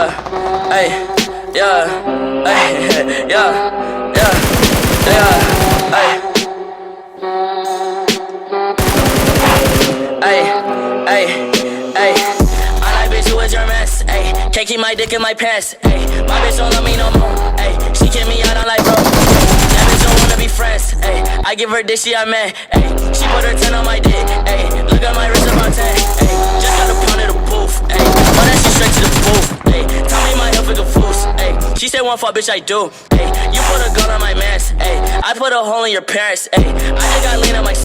yeah, ay, yeah, ay, yeah, yeah, ay. Ay, I like bitch who is your mess, ayy. Can't keep my dick in my pants, ayy. My bitch don't love me no more, ayy. She kick me out, I'm like, bro. That bitch don't wanna be friends, ayy. I give her dick, she a man, ayy. She put her 10 on my dick, ayy. Look at my wrist about 10, ayy. Just got a pound of the booth, ayy. Run that shit straight to the booth, ayy. Tell me my health is a foos, ayy. She said one fuck, bitch, I do, ayy. You put a gun on my mans, ayy. I put a hole in your parents, ayy. I just got lean on my